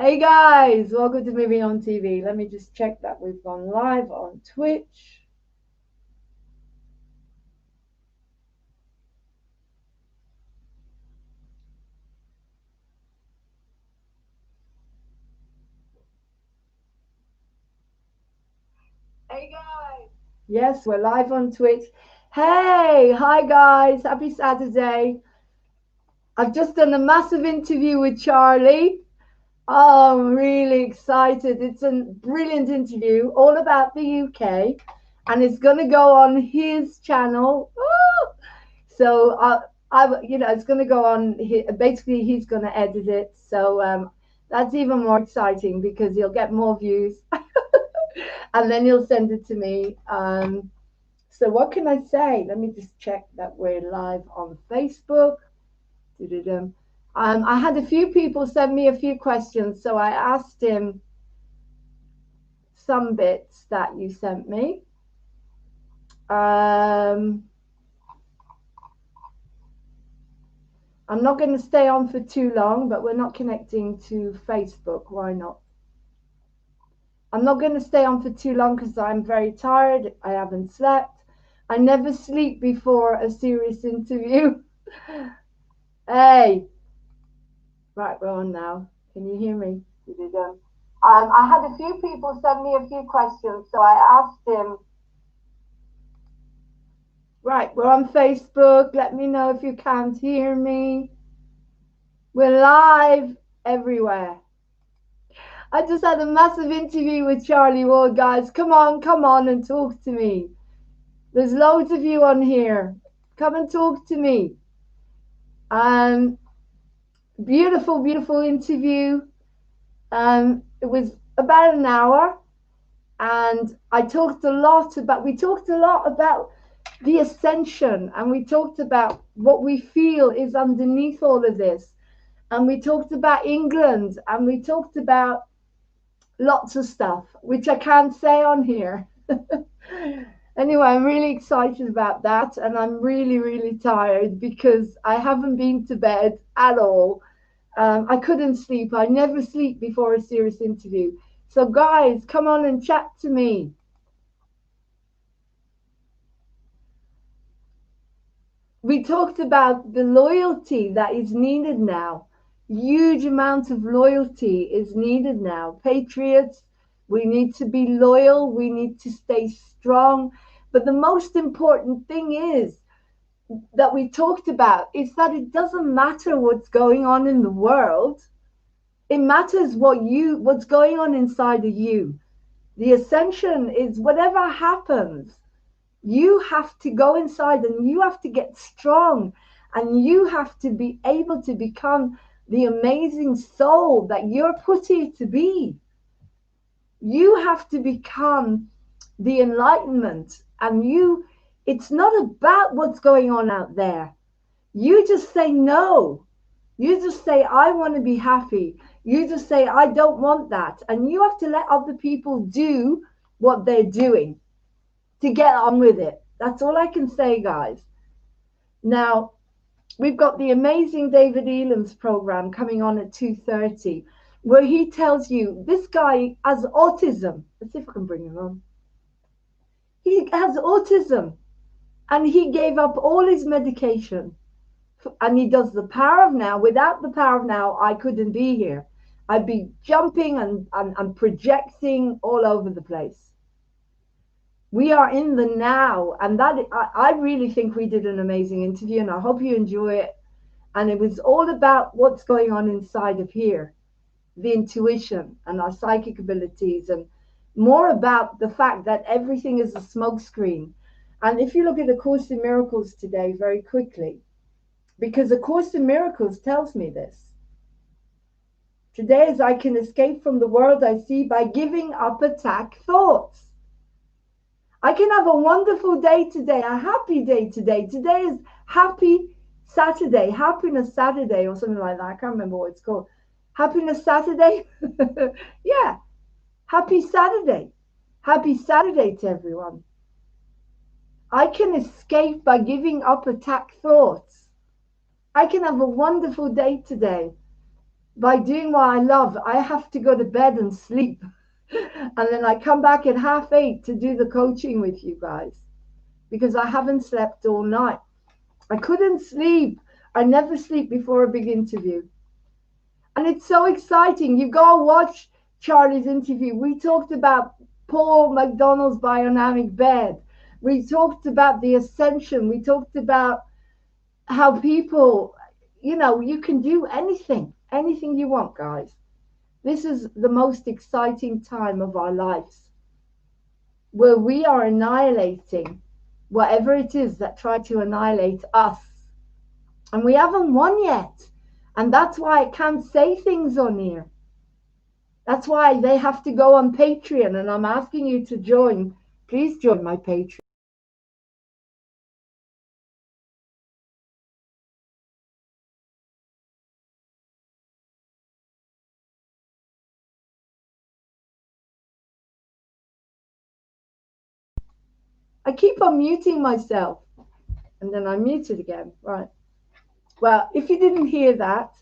Hey guys, welcome to Moving On TV. Let me just check that we've gone live on Twitch. Hey guys. Yes, we're live on Twitch. Hey, hi guys, happy Saturday. I've just done a massive interview with Charlie. Oh, I'm really excited. It's a brilliant interview all about the UK, and it's going to go on his channel. Woo! So, it's going to go on. Basically, he's going to edit it. So that's even more exciting because he'll get more views, and then he'll send it to me. So what can I say? Let me just check that we're live on Facebook. I had a few people send me a few questions, so I asked him some bits that you sent me. I'm not going to stay on for too long, but we're not connecting to Facebook. Why not? I'm not going to stay on for too long because I'm very tired. I haven't slept. I never sleep before a serious interview. Hey, right, we're on now. Can you hear me? I had a few people send me a few questions, so I asked him. Right, we're on Facebook. Let me know if you can't hear me. We're live everywhere. I just had a massive interview with Charlie Ward, guys. Come on and talk to me. There's loads of you on here. Come and talk to me. Beautiful, beautiful interview. It was about an hour, and we talked a lot about the ascension, and we talked about what we feel is underneath all of this, and we talked about England, and we talked about lots of stuff which I can't say on here. Anyway, I'm really excited about that, and I'm really, really tired because I haven't been to bed at all. I couldn't sleep. I never sleep before a serious interview. So, guys, come on and chat to me. We talked about the loyalty that is needed now. Huge amount of loyalty is needed now. Patriots, we need to be loyal. We need to stay strong. But the most important thing is that we talked about is that it doesn't matter what's going on in the world. It matters what's going on inside of you. The ascension is whatever happens, you have to go inside and you have to get strong, and you have to be able to become the amazing soul that you're put here to be. You have to become the enlightenment, and it's not about what's going on out there. You just say no. You just say, I want to be happy. You just say, I don't want that. And you have to let other people do what they're doing to get on with it. That's all I can say, guys. Now, we've got the amazing David Elam's program coming on at 2:30, where he tells you this guy has autism. Let's see if I can bring him on. He has autism, and he gave up all his medication, and he does the power of now. Without the power of now, I couldn't be here. I'd be jumping and projecting all over the place. We are in the now, and I really think we did an amazing interview, and I hope you enjoy it. And it was all about what's going on inside of here, the intuition and our psychic abilities, and more about the fact that everything is a smokescreen. And if you look at the Course in Miracles today very quickly, because the Course in Miracles tells me this. Today is I can escape from the world I see by giving up attack thoughts. I can have a wonderful day today, a happy day today. Today is Happy Saturday, Happiness Saturday, or something like that. I can't remember what it's called. Happiness Saturday? Yeah. Happy Saturday. Happy Saturday to everyone. I can escape by giving up attack thoughts. I can have a wonderful day today. by doing what I love, I have to go to bed and sleep. And then I come back at 8:30 to do the coaching with you guys because I haven't slept all night. I couldn't sleep. I never sleep before a big interview. And it's so exciting. You go watch Charlie's interview. We talked about Paul McDonald's biodynamic bed. We talked about the ascension. We talked about how people, you can do anything you want, guys. This is the most exciting time of our lives where we are annihilating whatever it is that tried to annihilate us. And we haven't won yet. And that's why I can't say things on here. That's why they have to go on Patreon. And I'm asking you to join. Please join my Patreon. I keep on muting myself. And then I mute it again. Right. Well, if you didn't hear that,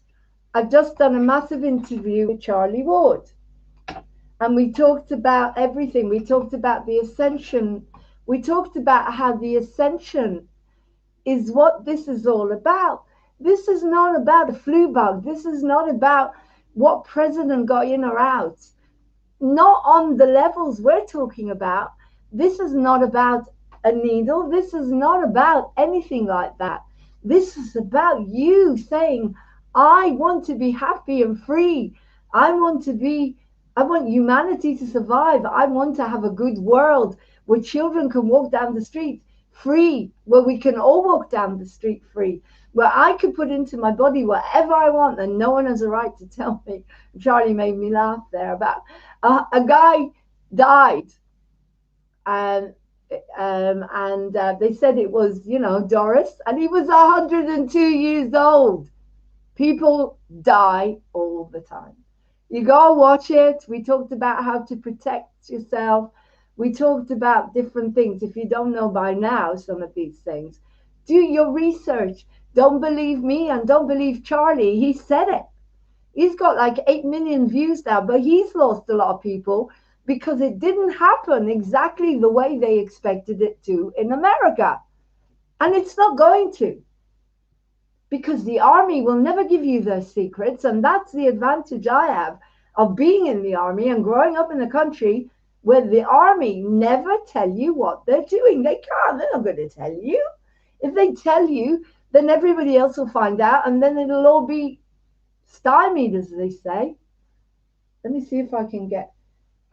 I've just done a massive interview with Charlie Ward. And we talked about everything. We talked about the ascension. We talked about how the ascension is what this is all about. This is not about a flu bug. This is not about what president got in or out. Not on the levels we're talking about. This is not about a needle. This is not about anything like that. This is about you saying, I want to be happy and free. I want humanity to survive. I want to have a good world where children can walk down the street free, where we can all walk down the street free, where I could put into my body whatever I want and no one has a right to tell me. Charlie made me laugh there about a guy died, and they said it was, Doris, and he was 102 years old. People die all the time. You go watch it. We talked about how to protect yourself. We talked about different things. If you don't know by now some of these things, do your research. Don't believe me and don't believe Charlie. He said it. He's got like 8 million views now, but he's lost a lot of people because it didn't happen exactly the way they expected it to in America. And it's not going to, because the army will never give you their secrets. And that's the advantage I have of being in the army and growing up in a country where the army never tell you what they're doing. They can't. They're not going to tell you. If they tell you, then everybody else will find out, and then it'll all be stymied, as they say. Let me see if I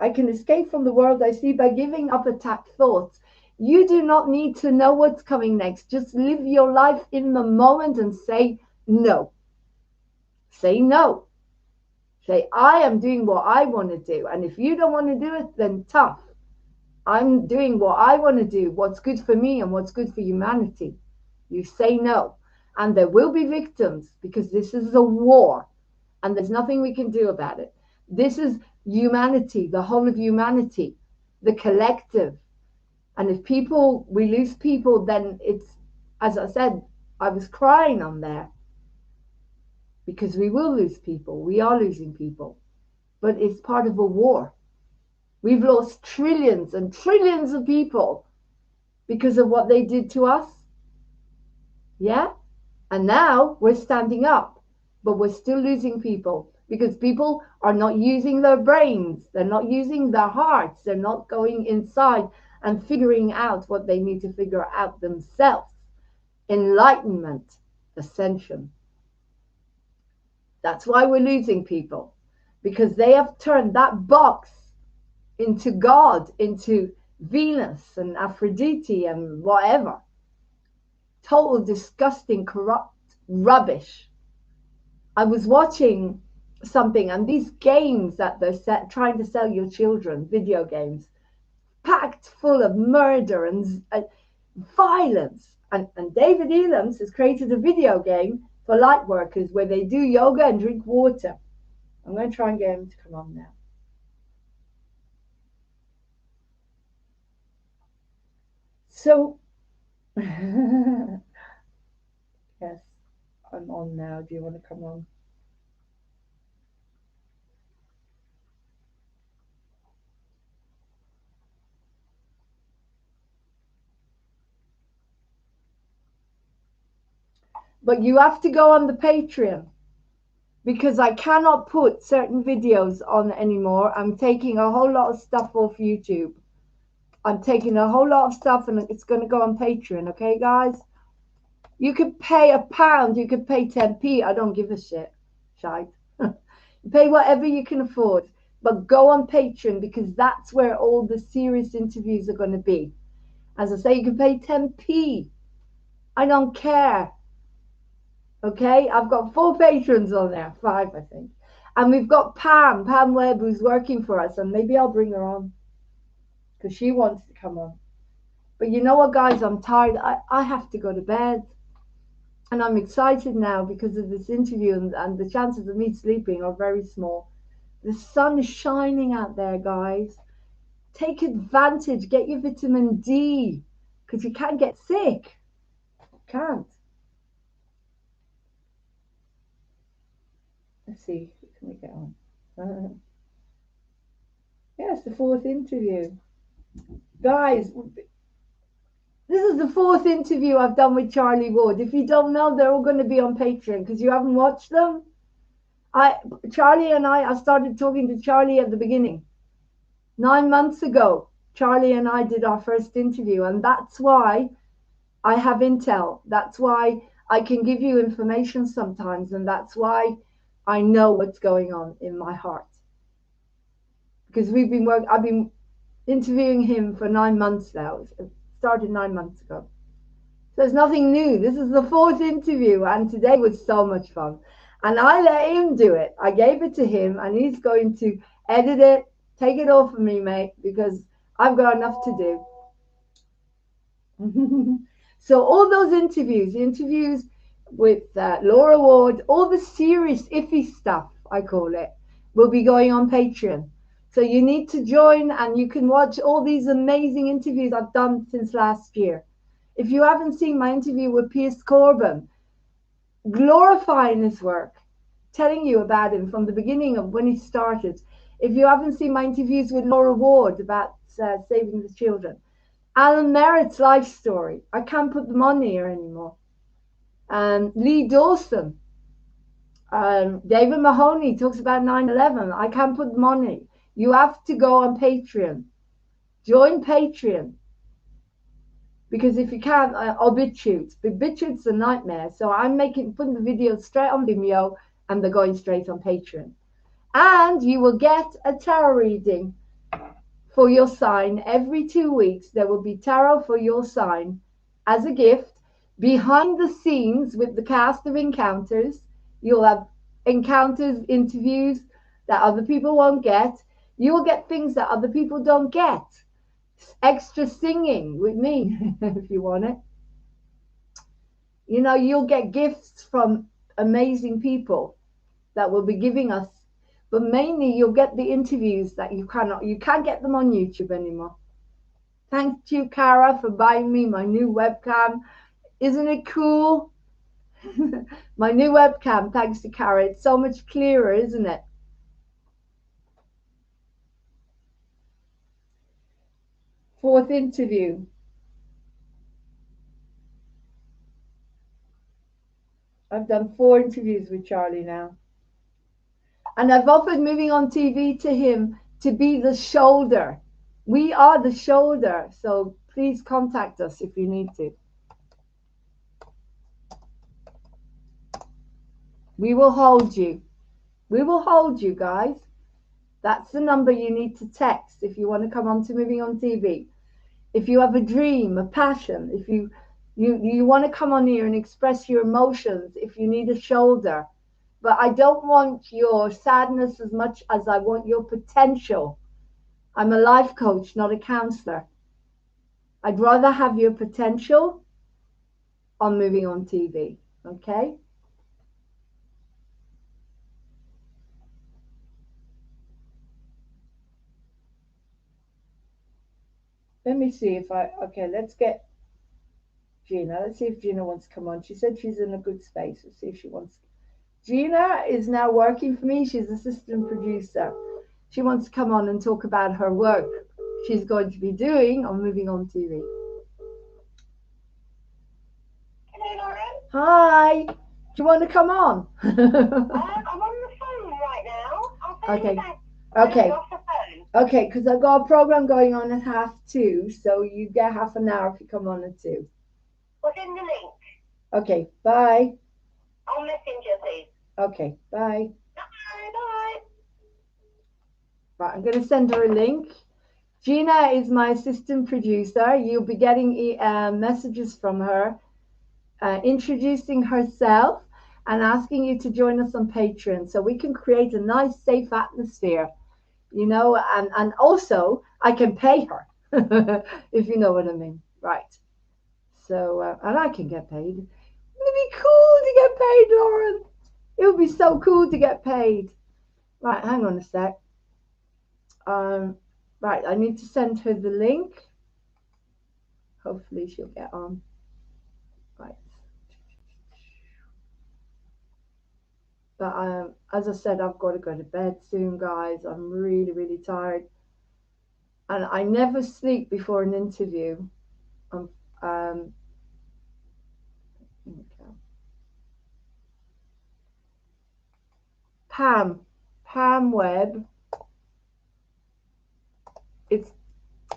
can escape from the world I see by giving up attack thoughts. You do not need to know what's coming next. Just live your life in the moment and say no. Say no. Say, I am doing what I want to do. And if you don't want to do it, then tough. I'm doing what I want to do, what's good for me and what's good for humanity. You say no. And there will be victims because this is a war and there's nothing we can do about it. This is humanity, the whole of humanity, the collective. And if we lose people, then it's, as I said, I was crying on there because we will lose people. We are losing people, but it's part of a war. We've lost trillions and trillions of people because of what they did to us. Yeah. And now we're standing up, but we're still losing people because people are not using their brains. They're not using their hearts. They're not going inside and figuring out what they need to figure out themselves. Enlightenment, ascension. That's why we're losing people, because they have turned that box into God, into Venus and Aphrodite and whatever. Total disgusting, corrupt rubbish. I was watching something, and these games that they're trying to sell your children, video games, packed full of murder and violence. And David Elam's has created a video game for light workers where they do yoga and drink water. I'm going to try and get him to come on now. So, yes, I'm on now. Do you want to come on? But you have to go on the Patreon because I cannot put certain videos on anymore. I'm taking a whole lot of stuff off YouTube. I'm taking a whole lot of stuff and it's going to go on Patreon. Okay, guys? You could pay £1. You could pay 10p. I don't give a shit. Shite. Pay whatever you can afford. But go on Patreon because that's where all the serious interviews are going to be. As I say, you can pay 10p. I don't care. Okay, I've got 4 patrons on there, 5 I think, and we've got Pam Webb, who's working for us, and maybe I'll bring her on because she wants to come on. But you know what, guys, I'm tired. I have to go to bed, and I'm excited now because of this interview, and the chances of me sleeping are very small. The sun is shining out there, guys. Take advantage. Get your vitamin D because you can't get sick. Can't. Let's see. Can we get on? Yes, the 4th interview. Guys, this is the 4th interview I've done with Charlie Ward. If you don't know, they're all going to be on Patreon because you haven't watched them. Charlie and I started talking to Charlie at the beginning. 9 months ago, Charlie and I did our first interview, and that's why I have intel. That's why I can give you information sometimes, and that's why I know what's going on in my heart. Because I've been interviewing him for 9 months now. It started 9 months ago. So there's nothing new. This is the 4th interview, and today was so much fun. And I let him do it. I gave it to him, and he's going to edit it, take it off of me, mate, because I've got enough to do. So all those interviews, the interviews with Laura Ward, all the serious iffy stuff, I call it, will be going on Patreon. So you need to join, and you can watch all these amazing interviews I've done since last year. If you haven't seen my interview with Piers Corbyn, glorifying his work, telling you about him from the beginning of when he started. If you haven't seen my interviews with Laura Ward about saving the children, Alan Merritt's life story, I can't put them on here anymore. Lee Dawson, David Mahoney talks about 9/11. I can't put them on here. You have to go on Patreon. Join Patreon. Because if you can't, BitChute's a nightmare. So I'm putting the videos straight on Vimeo, and they're going straight on Patreon. And you will get a tarot reading for your sign every 2 weeks. There will be tarot for your sign as a gift. Behind the scenes with the cast of encounters, you'll have encounters, interviews that other people won't get. You'll get things that other people don't get. Extra singing with me if you want it. You know, you'll get gifts from amazing people that will be giving us, but mainly you'll get the interviews that you can't get them on YouTube anymore. Thank you, Cara, for buying me my new webcam. Isn't it cool? My new webcam, thanks to Cara. It's so much clearer, isn't it? Fourth interview. I've done 4 interviews with Charlie now. And I've offered Moving On TV to him to be the shoulder. We are the shoulder. So please contact us if you need to. We will hold you. We will hold you, guys. That's the number you need to text if you want to come on to Moving On TV. If you have a dream, a passion, if you want to come on here and express your emotions, if you need a shoulder. But I don't want your sadness as much as I want your potential. I'm a life coach, not a counselor. I'd rather have your potential on Moving On TV, okay? Let me see if okay, let's get Gina. Let's see if Gina wants to come on. She said she's in a good space. Let's see if she wants. Gina is now working for me. She's assistant producer. She wants to come on and talk about her work she's going to be doing on Moving On TV. Hello, Lauren. Hi. Do you want to come on? I'm on the phone right now. I'll phone Okay. you back. Okay. Off the phone. Okay, because I've got a program going on at 2:30, so you get half an hour if you come on at 2. What's in the link? Okay, bye. I'll messenger, please. Okay, bye. Bye, bye. Right, I'm going to send her a link. Gina is my assistant producer. You'll be getting messages from her introducing herself and asking you to join us on Patreon so we can create a nice, safe atmosphere, you know, and also I can pay her, if you know what I mean. Right. So, and I can get paid. It'd be cool to get paid, Lauren. It would be so cool to get paid. Right, hang on a sec. Right, I need to send her the link. Hopefully she'll get on. Right. But as I said, I've got to go to bed soon, guys. I'm really, really tired. And I never sleep before an interview. Um, Pam Webb.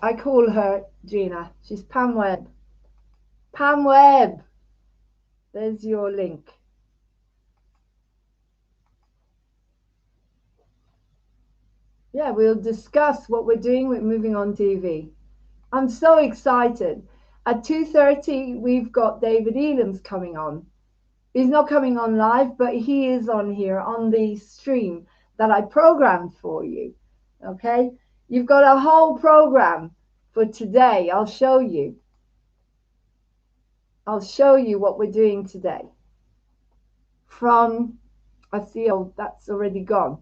I call her Gina. She's Pam Webb. Pam Webb. There's your link. Yeah, we'll discuss what we're doing with Moving On TV. I'm so excited. At 2:30, we've got David Elam's coming on. He's not coming on live, but he is on here on the stream that I programmed for you. Okay? You've got a whole program for today. I'll show you. I'll show you what we're doing today. From, I see, oh, that's already gone.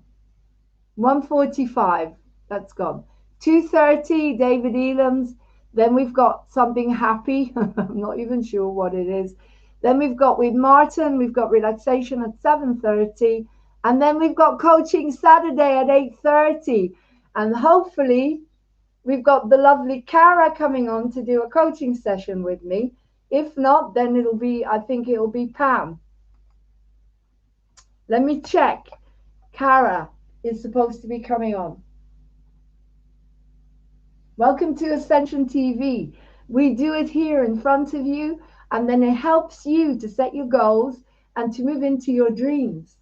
1:45, that's gone. 2:30, David Elam's. Then we've got something happy. I'm not even sure what it is. Then we've got with Martin, we've got relaxation at 7:30. And then we've got coaching Saturday at 8:30. And hopefully we've got the lovely Cara coming on to do a coaching session with me. If not, then I think it'll be Pam. Let me check. Cara is supposed to be coming on. Welcome to Ascension TV. We do it here in front of you, and then it helps you to set your goals and to move into your dreams.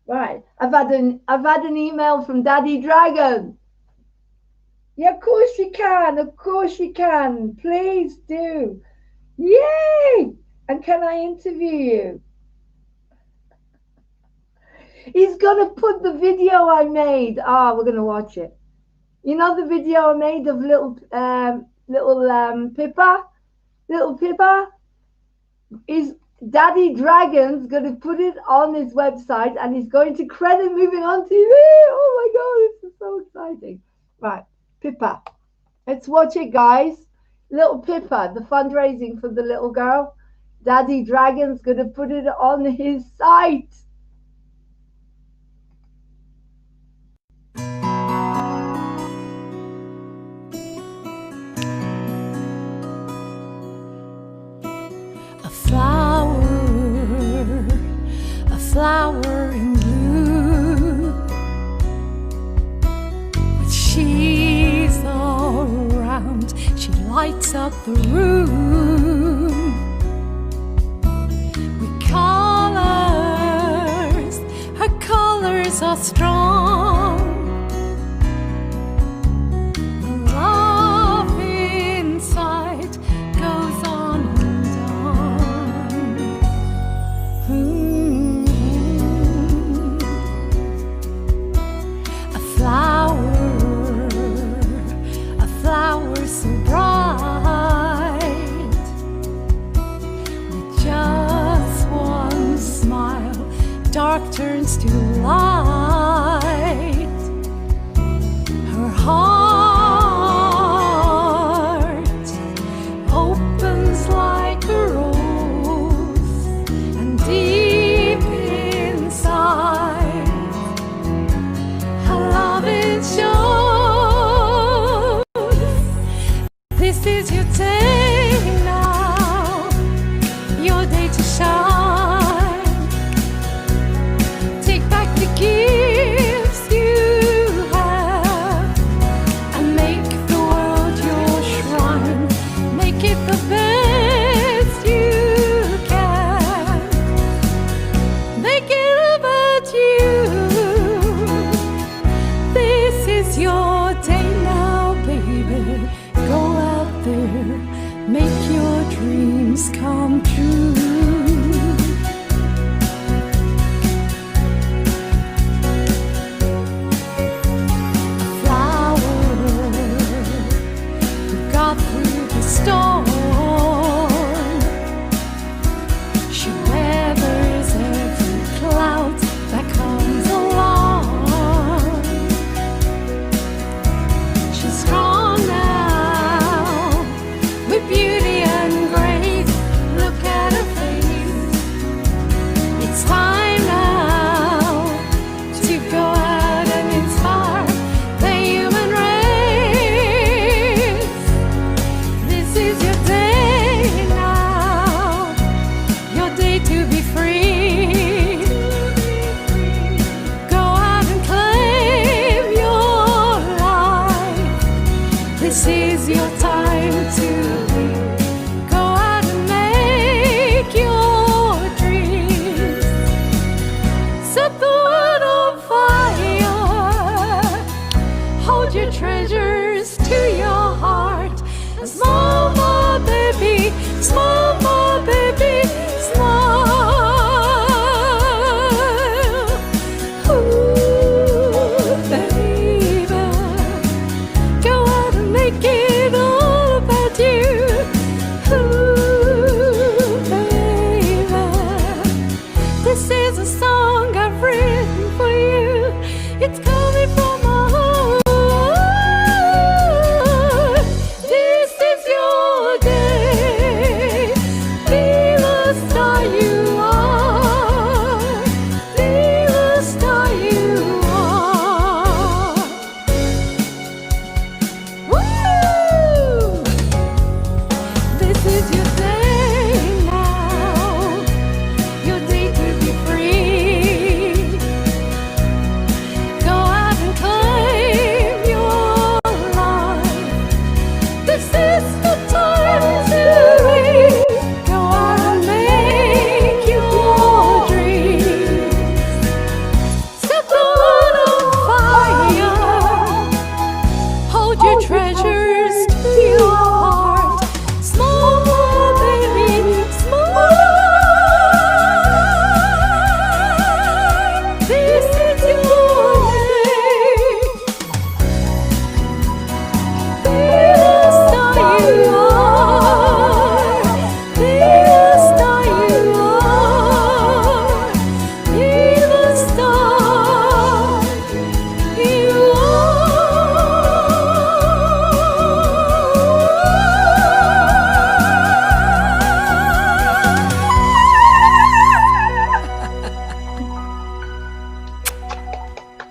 Right. I've had an email from Daddy Dragon. Yeah, of course you can. Of course you can. Please do. Yay! And can I interview you? He's gonna put the video I made. We're gonna watch it. You know the video I made of little Pippa? Little Pippa? Is Daddy Dragon's gonna put it on his website and he's going to credit Moving On TV. Oh my god, this is so exciting. Right, Pippa. Let's watch it, guys. Little Pippa, the fundraising for the little girl. Daddy Dragon's gonna put it on his site. A flower in blue, but she's all around, she lights up the room with colors, her colors are strong, the love inside goes on and on. A flower so bright, with just one smile, dark turns to light. Her heart opens like a rose, and deep inside, her love is yours. This is your day. treasures to your heart. Smile, my baby, smile, my baby, smile. Ooh, baby, go out and make it all about you. Ooh, baby, this is a song I've written for you. It's coming from my heart. This is your day. Be the star you are. Be the star you are. Woo! This is your day now. Your day to be free. Go out and claim your life. This is the time to leave. Go out and make your dreams. Set the world on fire. Hold your treasures to your heart. Smile, baby, smile. This is your day. Be the star you are. Be the star you are. Be the star you are.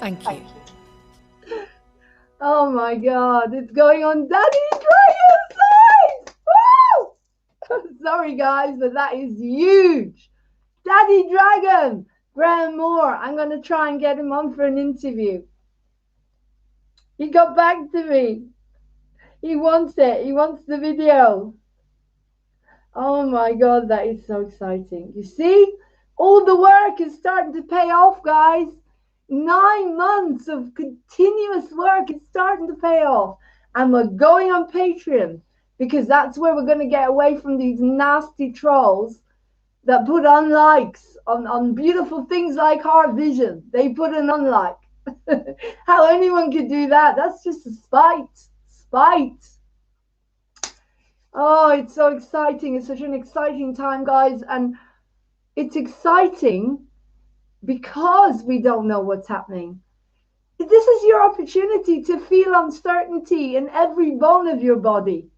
Thank you. Oh my God, it's going on Daddy Dragon's eyes! Woo! Sorry guys, but that is huge. Daddy Dragon, Graham Moore. I'm going to try and get him on for an interview. He got back to me. He wants it. He wants the video. Oh my God, that is so exciting. You see, all the work is starting to pay off, guys. 9 months of continuous work is starting to pay off. And we're going on Patreon because that's where we're going to get away from these nasty trolls that put unlikes on beautiful things like Heart Vision. They put an unlike. How anyone could do that? That's just a spite. Spite. Oh, it's so exciting. It's such an exciting time, guys. And it's exciting because we don't know what's happening. This is your opportunity to feel uncertainty in every bone of your body.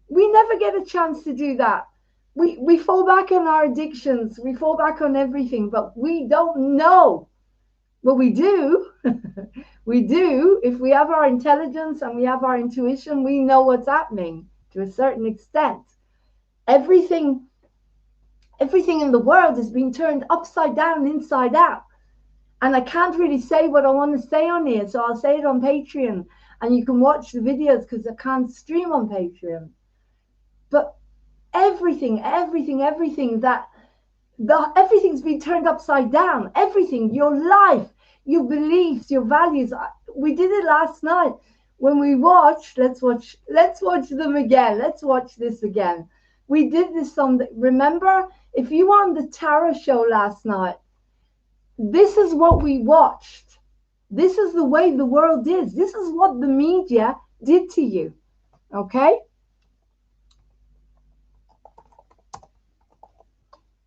We never get a chance to do that. We fall back on our addictions. We fall back on everything, but we don't know. Well, we do. We do. If we have our intelligence and we have our intuition, we know what's happening to a certain extent. Everything in the world is being turned upside down, inside out. And I can't really say what I want to say on here, so I'll say it on Patreon. And you can watch the videos because I can't stream on Patreon. But everything's been turned upside down. Everything, your life, your beliefs, your values. We did it last night when we watched. Let's watch them again. Let's watch this again. We did this on remember, if you were on the Tara show last night, this is what we watched. This is the way the world is. This is what the media did to you. Okay?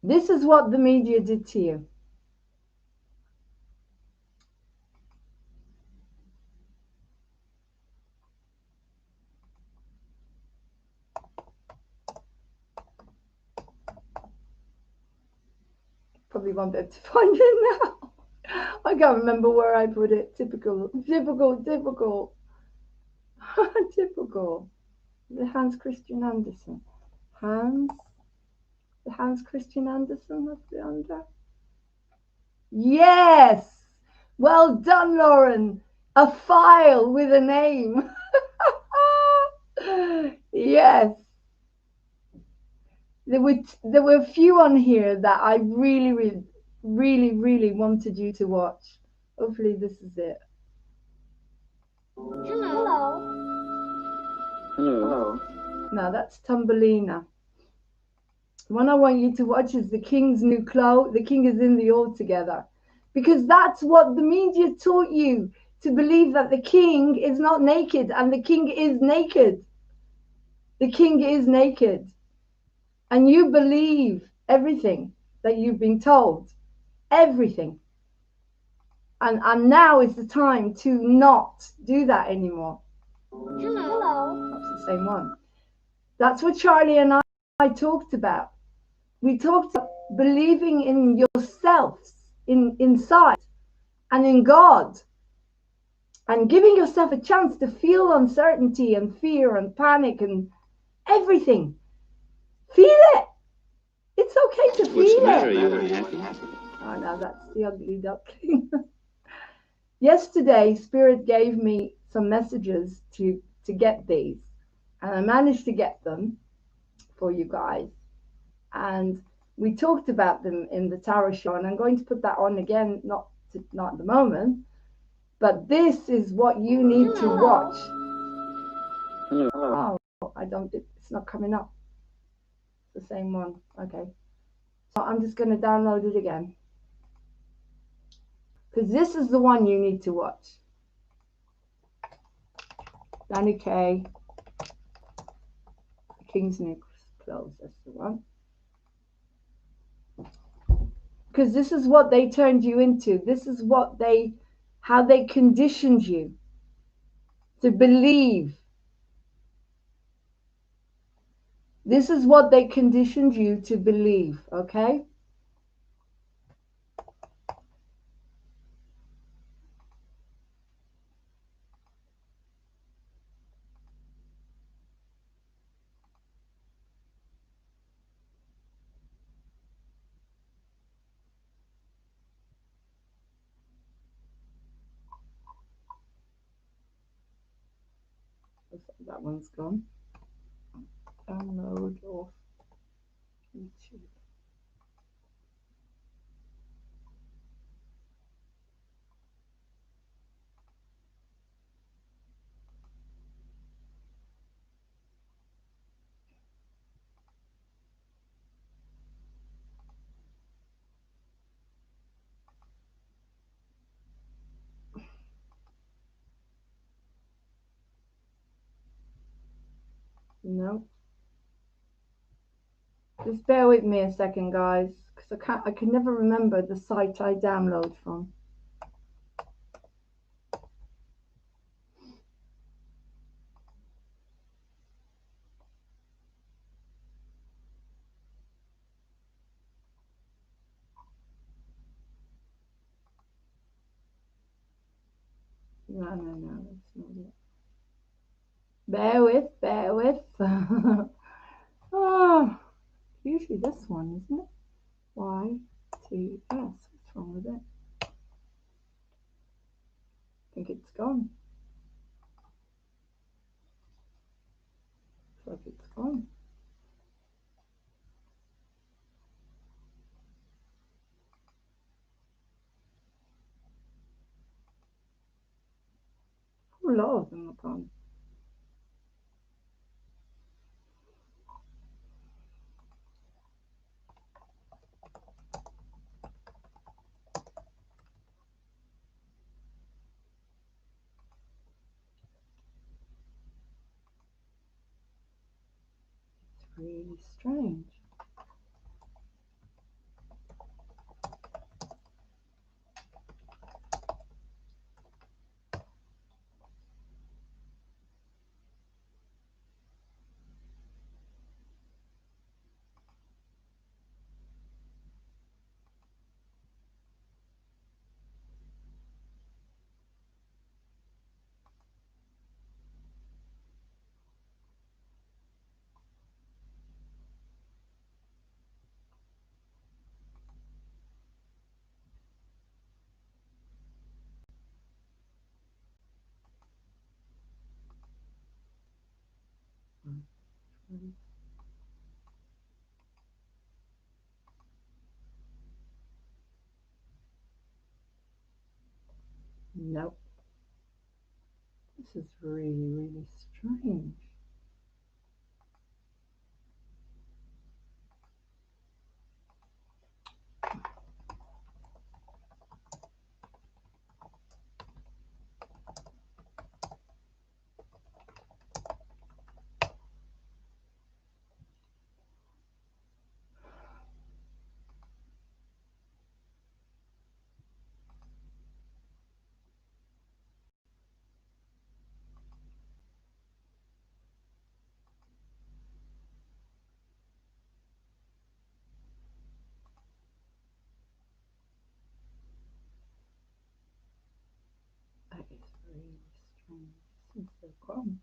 This is what the media did to you. Probably won't be able to find it now. I can't remember where I put it. Typical. Typical. The Hans Christian Andersen. Hans Christian Andersen, that's the under. Yes! Well done, Lauren. A file with a name. Yes. There were a few on here that I really wanted you to watch. Hopefully this is it. Hello. Hello. Now that's Thumbelina. The one I want you to watch is The King's New Clothes. The King is in the All Together. Because that's what the media taught you to believe, that the king is not naked, and the king is naked. The king is naked. And you believe everything that you've been told. Everything. And now is the time to not do that anymore. Hello. That's the same one. That's what Charlie and I talked about. We talked about believing in yourselves, inside, and in God, and giving yourself a chance to feel uncertainty and fear and panic and everything. Feel it. It's okay to feel What's the matter? it. Are you unhappy? Oh, no, that's the ugly duckling. Yesterday, Spirit gave me some messages to get these, and I managed to get them for you guys. And we talked about them in the Tarot show, and I'm going to put that on again, not at the moment, but this is what you need to watch. Hello. Oh, it's not coming up. It's the same one. Okay. So I'm just going to download it again, because this is the one you need to watch. Danny Kaye, King's New Clothes, that's the one. Because this is what they turned you into. This is how they conditioned you to believe. This is what they conditioned you to believe, okay? That one's gone. Download off YouTube. No. Just bear with me a second, guys, because I can never remember the site I download from. No, that's not it. Bear with. Oh, usually this one, isn't it? YTS. What's wrong with it? I think it's gone. Looks like it's gone. A lot of them are gone. It's really strange. Nope. This is really, really strange. That is really strange. This is so common.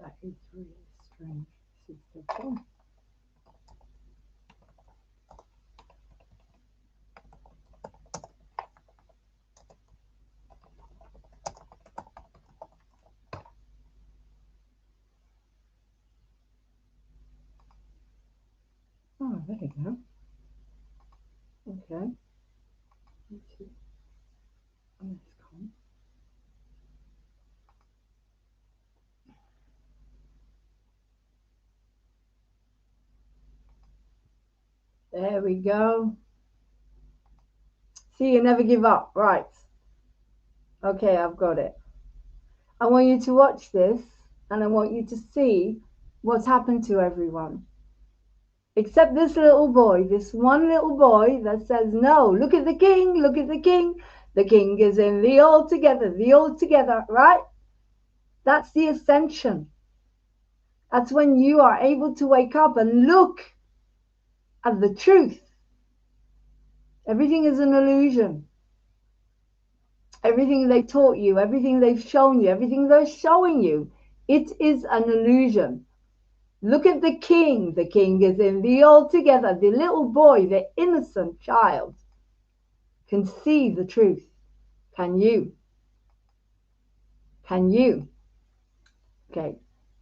That is really strange. This is so common. Oh, there you go. Okay. Let's see. Oh, that's cool. There we go. See, you never give up. Right. Okay, I've got it. I want you to watch this, and I want you to see what's happened to everyone. Except this little boy, this one little boy that says, no, look at the king, look at the king. The king is in the altogether, right? That's the ascension. That's when you are able to wake up and look at the truth. Everything is an illusion. Everything they taught you, everything they've shown you, everything they're showing you, it is an illusion. Look at the king. The king is in the altogether. The little boy, the innocent child, can see the truth. Can you? Can you? Okay.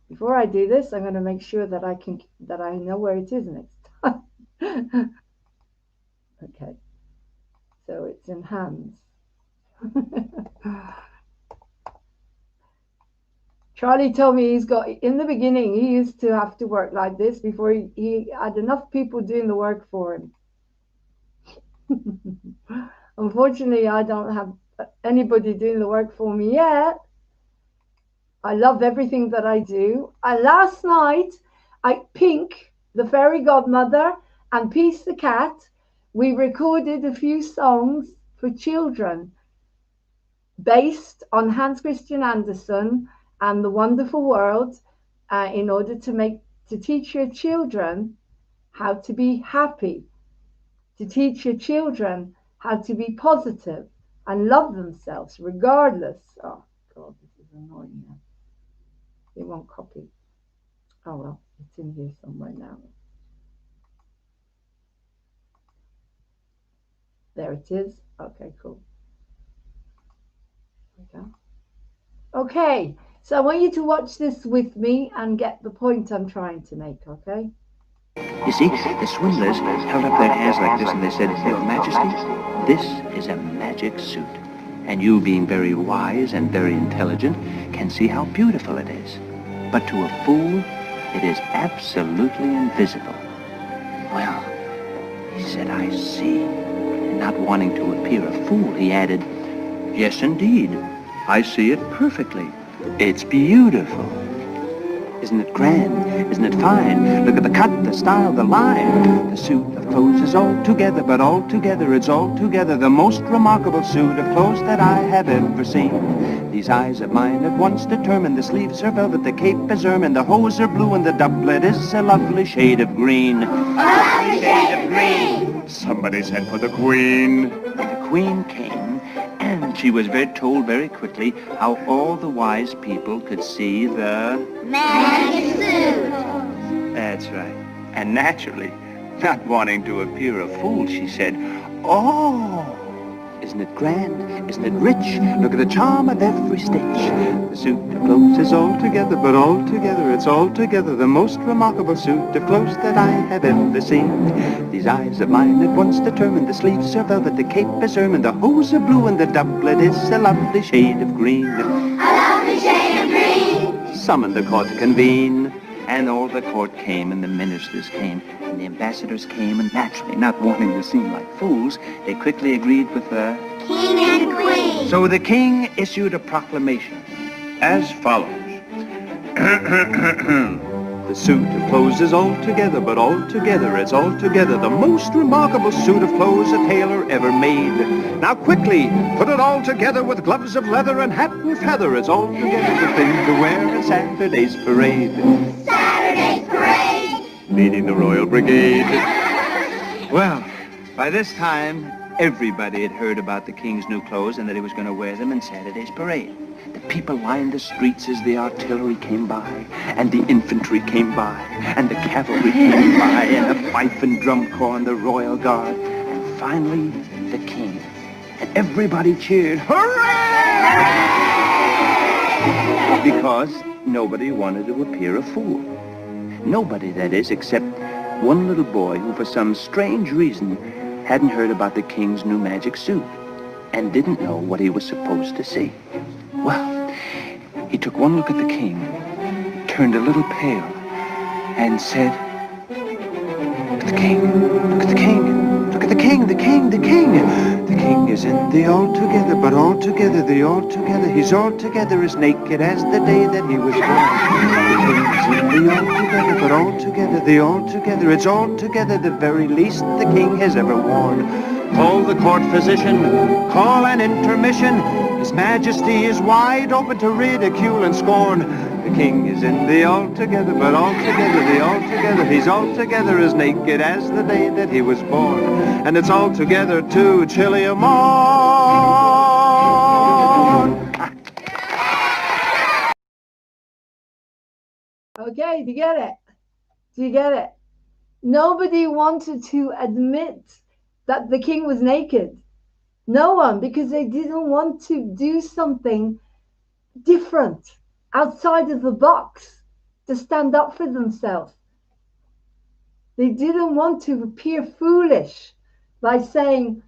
Before I do this, I'm going to make sure that I know where it is next time. Okay. So it's in hands. Charlie told me in the beginning, he used to have to work like this before he had enough people doing the work for him. Unfortunately, I don't have anybody doing the work for me yet. I love everything that I do. Last night, Pink, the fairy godmother, and Peace the cat, we recorded a few songs for children based on Hans Christian Andersen and The Wonderful World, in order to teach your children how to be happy, to teach your children how to be positive and love themselves regardless. Oh God, this is annoying now. It won't copy. Oh well, it's in here somewhere now. There it is. Okay, cool. There we go. Okay, so I want you to watch this with me and get the point I'm trying to make, okay? You see, the swindlers held up their hands like this and they said, Your Majesty, this is a magic suit. And you, being very wise and very intelligent, can see how beautiful it is. But to a fool, it is absolutely invisible. Well, he said, I see. And not wanting to appear a fool, he added, Yes, indeed. I see it perfectly. It's beautiful. Isn't it grand? Isn't it fine? Look at the cut, the style, the line. The suit of clothes is all together, but all together, it's all together the most remarkable suit of clothes that I have ever seen. These eyes of mine at once determine the sleeves are velvet, the cape is ermine, the hose are blue, and the doublet is a lovely shade of green. A lovely shade of green! Somebody sent for the Queen. And the Queen came, and she was told very quickly how all the wise people could see the Magic suit. That's right. And naturally, not wanting to appear a fool, she said, "Oh, isn't it grand? Isn't it rich? Look at the charm of every stitch. The suit of clothes is all together, but all together, it's all together the most remarkable suit of clothes that I have ever seen. These eyes of mine at once determined the sleeves are velvet, the cape is ermine, the hose are blue, and the doublet is a lovely shade of green. A lovely shade of green. Summoned the court to convene. And all the court came, and the ministers came, and the ambassadors came, and naturally, not wanting to seem like fools, they quickly agreed with the King and Queen. So the king issued a proclamation as follows. The suit of clothes is all together, but all together, it's all together the most remarkable suit of clothes a tailor ever made. Now quickly, put it all together with gloves of leather and hat and feather. It's all together the thing to wear at Saturday's parade. Saturday's parade. Leading the Royal Brigade. Well, by this time, everybody had heard about the king's new clothes and that he was going to wear them in Saturday's parade. The people lined the streets as the artillery came by, and the infantry came by, and the cavalry came by, and the fife and drum corps and the royal guard, and finally the king. And everybody cheered, hooray! Because nobody wanted to appear a fool. Nobody, that is, except one little boy who, for some strange reason, hadn't heard about the king's new magic suit and didn't know what he was supposed to see. Well, he took one look at the king, turned a little pale, and said, "Look at the king, look at the king, look at the king, the king, the king. The king is in the altogether, but altogether, the altogether, he's altogether as naked as the day that he was born. The king is in the altogether, but altogether, the altogether, it's altogether the very least the king has ever worn. Call the court physician, call an intermission. His Majesty is wide open to ridicule and scorn. The king is in the altogether, but altogether, the altogether, he's altogether as naked as the day that he was born. And it's altogether too chilly a morn." Okay, do you get it? Do you get it? Nobody wanted to admit that the king was naked. No one, because they didn't want to do something different outside of the box to stand up for themselves. They didn't want to appear foolish by saying,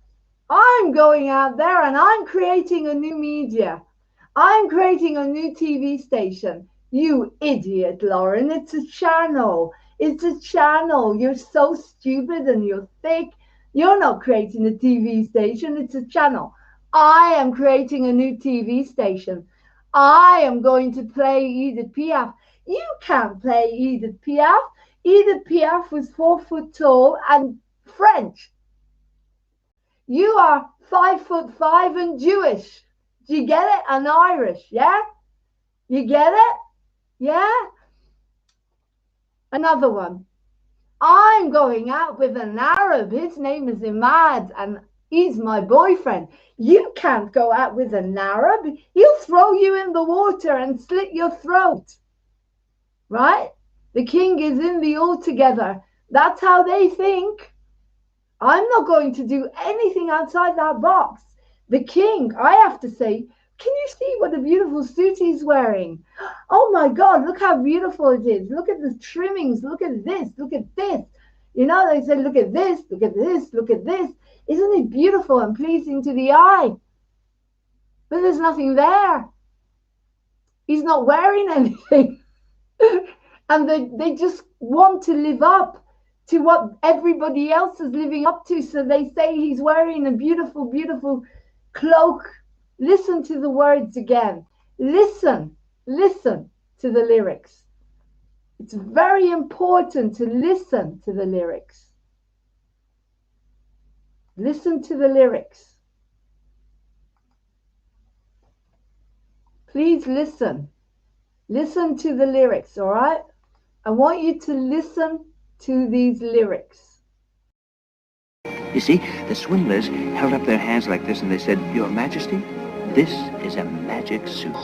"I'm going out there and I'm creating a new media. I'm creating a new TV station." You idiot, Lauren. It's a channel. It's a channel. You're so stupid and you're thick. You're not creating a TV station. It's a channel. I am creating a new TV station. I am going to play Edith Piaf. You can't play Edith Piaf. Edith Piaf was 4 foot tall and French. You are 5'5" and Jewish. Do you get it? And Irish, yeah? You get it? Yeah? Another one. I'm going out with an Arab. His name is Imad, and he's my boyfriend. You can't go out with an Arab. He'll throw you in the water and slit your throat. Right? The king is in the altogether. That's how they think. I'm not going to do anything outside that box. The king, I have to say, can you see what a beautiful suit he's wearing? Oh my God, look how beautiful it is. Look at the trimmings. Look at this. Look at this. You know, they say, look at this, look at this, look at this. Isn't it beautiful and pleasing to the eye? But there's nothing there. He's not wearing anything. And they just want to live up to what everybody else is living up to. So they say he's wearing a beautiful, beautiful cloak. Listen to the words again. Listen to the lyrics. It's very important to listen to the lyrics. Listen to the lyrics. Please listen. Listen to the lyrics, all right? I want you to listen to these lyrics. You see, the swindlers held up their hands like this and they said, Your Majesty, this is a magic suit.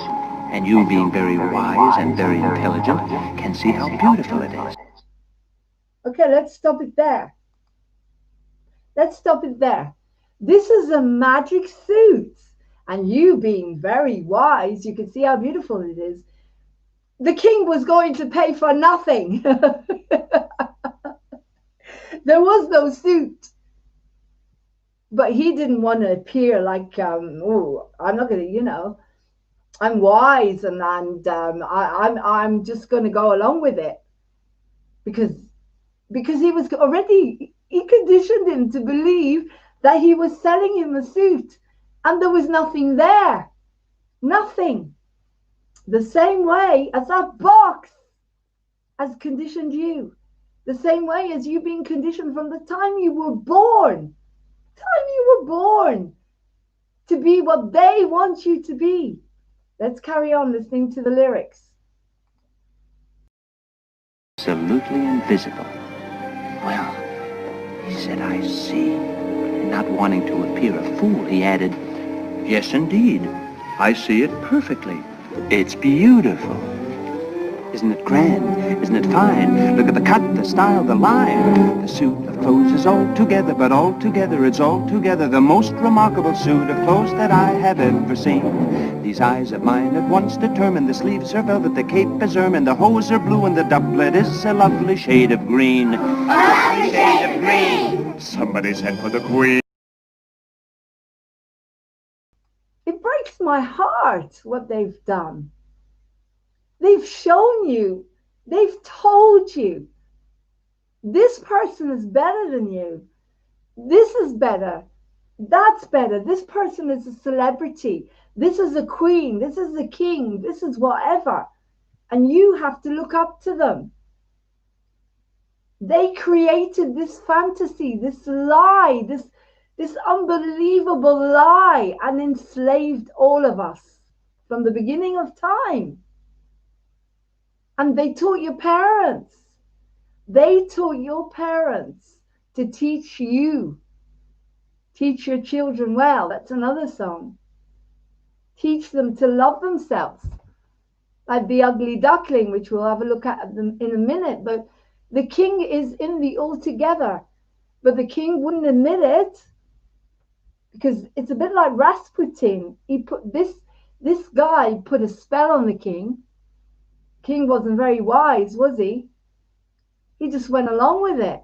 And you, being very wise and very intelligent, can see how beautiful it is. Okay, let's stop it there. Let's stop it there. This is a magic suit. And you, being very wise, you can see how beautiful it is. The king was going to pay for nothing. There was no suit. But he didn't want to appear like, oh, I'm not going to, I'm wise and I'm just going to go along with it. Because he was already, he conditioned him to believe that he was selling him a suit and there was nothing there. Nothing. The same way as that box has conditioned you. The same way as you being conditioned from the time you were born. To be what they want you to be. Let's carry on listening to the lyrics. Absolutely invisible. Well, he said, I see. And not wanting to appear a fool, he added, Yes, indeed. I see it perfectly. It's beautiful. Isn't it grand? Isn't it fine? Look at the cut, the style, the line. The suit of clothes is all together, but all together, it's all together the most remarkable suit of clothes that I have ever seen. These eyes of mine at once determine the sleeves are velvet, the cape is ermine, the hose are blue, and the doublet is a lovely shade of green. A lovely shade of green. Somebody sent for the Queen. It breaks my heart what they've done. They've shown you, they've told you, this person is better than you. This is better. That's better. This person is a celebrity. This is a queen. This is a king. This is whatever. And you have to look up to them. They created this fantasy, this lie, this unbelievable lie, and enslaved all of us from the beginning of time. And they taught your parents. They taught your parents to teach you. Teach your children well. That's another song. Teach them to love themselves. Like the ugly duckling, which we'll have a look at them in a minute. But the king is in the altogether. But the king wouldn't admit it. Because it's a bit like Rasputin. He put this guy put a spell on the king. King wasn't very wise, was he? He just went along with it.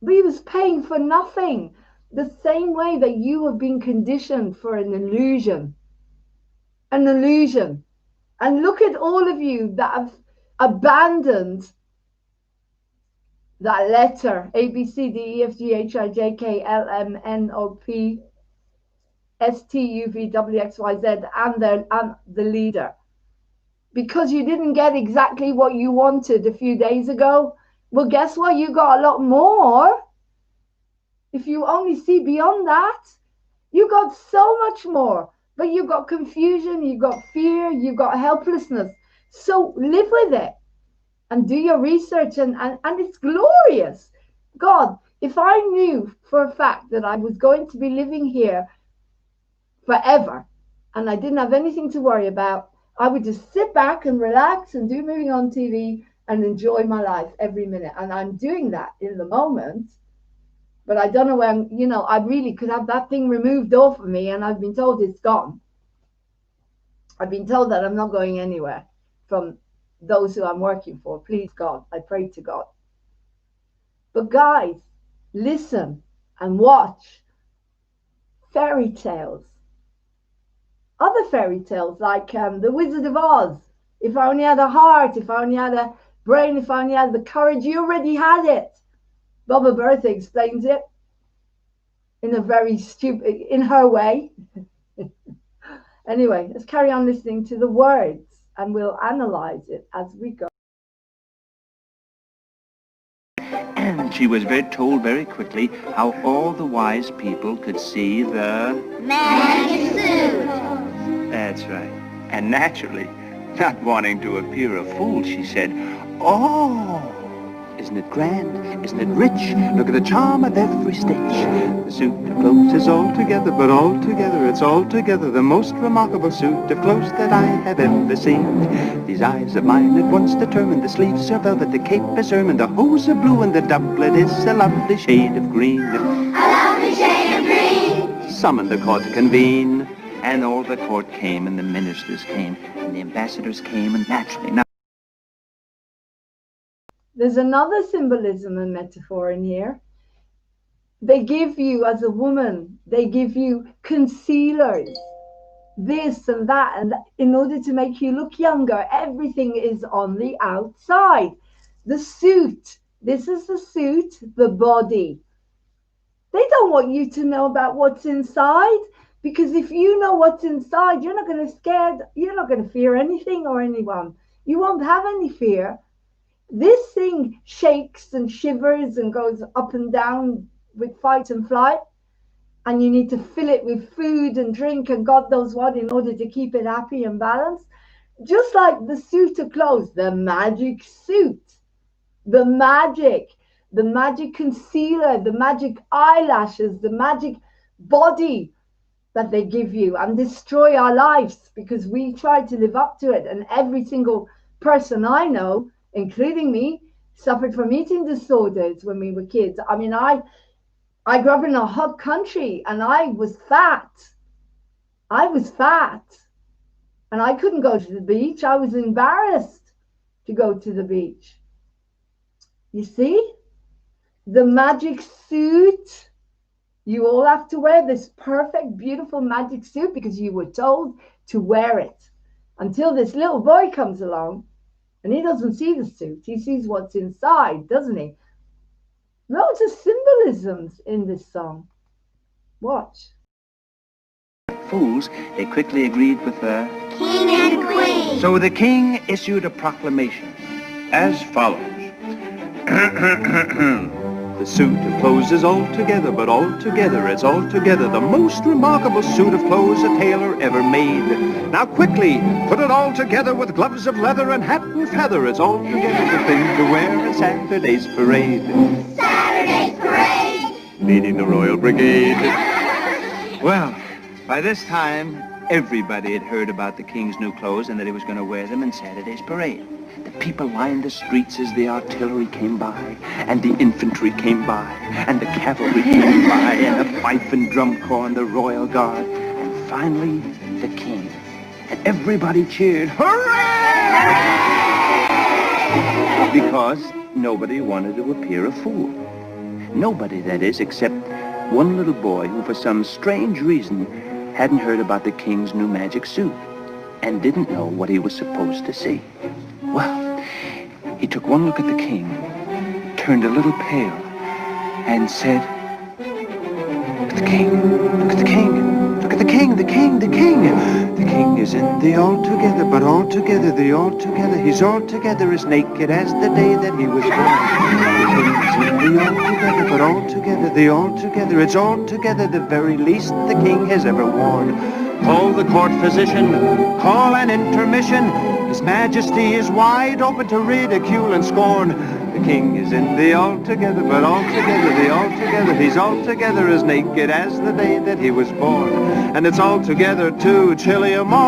But he was paying for nothing. The same way that you have been conditioned for an illusion. An illusion. And look at all of you that have abandoned that letter. A, B, C, D, E, F, G, H, I, J, K, L, M, N, O, P, S, T, U, V, W, X, Y, Z, and the leader. Because you didn't get exactly what you wanted a few days ago. Well, guess what? You got a lot more. If you only see beyond that, you got so much more. But you got confusion, you got fear, you got helplessness. So live with it and do your research, and it's glorious. God, if I knew for a fact that I was going to be living here forever and I didn't have anything to worry about, I would just sit back and relax and do Moving On TV and enjoy my life every minute. And I'm doing that in the moment. But I don't know when, I really could have that thing removed off of me, and I've been told it's gone. I've been told that I'm not going anywhere from those who I'm working for. Please, God, I pray to God. But guys, listen and watch fairy tales. Other fairy tales like The Wizard of Oz. If I only had a heart, if I only had a brain, if I only had the courage, you already had it. Baba Bertha explains it in a very stupid, in her way. Anyway, let's carry on listening to the words and we'll analyze it as we go. She was told very quickly how all the wise people could see the Magic suit. That's right. And naturally, not wanting to appear a fool, she said, "Oh, isn't it grand? Isn't it rich? Look at the charm of every stitch. The suit of clothes is all together, but all together, it's all together the most remarkable suit of clothes that I have ever seen. These eyes of mine at once determined, the sleeves are velvet, the cape is ermine, the hose are blue, and the doublet is a lovely shade of green. A lovely shade of green. Summoned the court to convene, and all the court came, and the ministers came, and the ambassadors came, and naturally now. There's another symbolism and metaphor in here. They give you, as a woman, they give you concealers, this and that, and in order to make you look younger. Everything is on the outside. The suit, this is the suit, the body. They don't want you to know about what's inside, because if you know what's inside, you're not going to you're not going to fear anything or anyone. You won't have any fear. This thing shakes and shivers and goes up and down with fight and flight, and you need to fill it with food and drink and God knows what in order to keep it happy and balanced. Just like the suit of clothes, the magic suit, the magic concealer, the magic eyelashes, the magic body that they give you and destroy our lives because we try to live up to it. And every single person I know, including me, suffered from eating disorders when we were kids. I mean, I grew up in a hot country and I was fat. And I couldn't go to the beach. I was embarrassed to go to the beach. You see? The magic suit. You all have to wear this perfect, beautiful magic suit because you were told to wear it. Until this little boy comes along and he doesn't see the suit. He sees what's inside, doesn't he? Loads of symbolisms in this song. Watch. Fools, they quickly agreed with the King and Queen. So the king issued a proclamation as follows. The suit of clothes is all together, but all together, it's all together the most remarkable suit of clothes a tailor ever made. Now quickly, put it all together with gloves of leather and hat and feather. It's all together the thing to wear at Saturday's parade. Saturday's parade. Leading the Royal Brigade. Well, by this time, everybody had heard about the king's new clothes and that he was going to wear them in Saturday's parade. The people lined the streets as the artillery came by, and the infantry came by, and the cavalry came by, and the fife and drum corps and the royal guard, and finally the king. And everybody cheered, hooray! Because nobody wanted to appear a fool. Nobody, that is, except one little boy who for some strange reason hadn't heard about the king's new magic suit and didn't know what he was supposed to see. Well, he took one look at the king, turned a little pale, and said, "Look at the king, look at the king, look at the king, the king, the king. The king is in the altogether, but altogether, the altogether, he's altogether as naked as the day that he was born. The king is in the altogether, but altogether, the altogether, it's altogether the very least the king has ever worn. Call the court physician, call an intermission. His Majesty is wide open to ridicule and scorn. The king is in the altogether, but altogether, the altogether, he's altogether as naked as the day that he was born. And it's altogether too chilly a morn."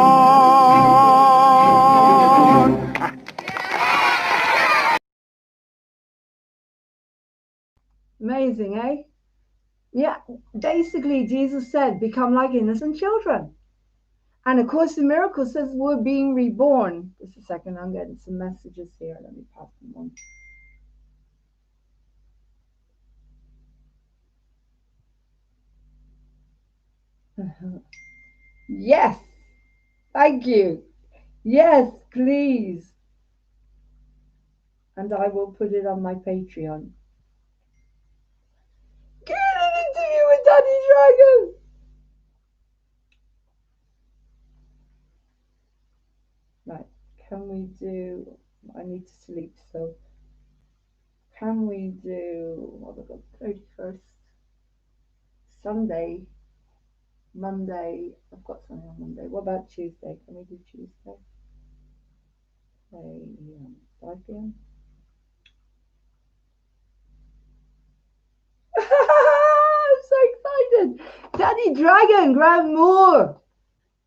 Amazing, eh? Yeah, basically Jesus said, become like innocent children. And of course, the miracle says we're being reborn. Just a second, I'm getting some messages here. Let me pass them on. Yes, thank you. Yes, please. And I will put it on my Patreon. Get an interview with Danny Dragon. Right, can we do, I need to sleep, so can we do, what have I got, 31st, Sunday, Monday, I've got something on Monday. What about Tuesday? Can we do Tuesday? 5 p.m. I'm so excited. Daddy Dragon, Graham Moore.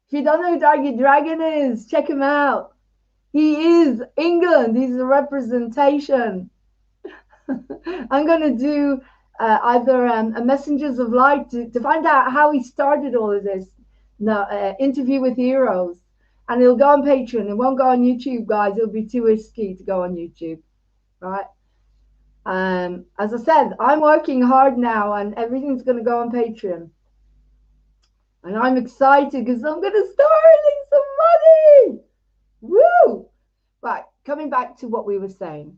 If you don't know who Daddy Dragon is, check him out. He is England. He's a representation. I'm going to do either a Messengers of Light to find out how he started all of this. No, interview with heroes. And it'll go on Patreon. It won't go on YouTube, guys. It'll be too risky to go on YouTube, right? As I said, I'm working hard now, and everything's going to go on Patreon. And I'm excited because I'm going to start earning some money. Woo! Right, coming back to what we were saying.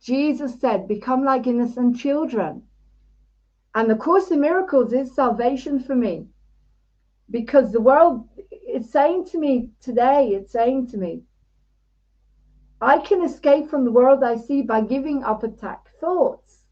Jesus said, become like innocent children. And the Course in Miracles is salvation for me. Because the world is saying to me today, it's saying to me, I can escape from the world I see by giving up attack thoughts.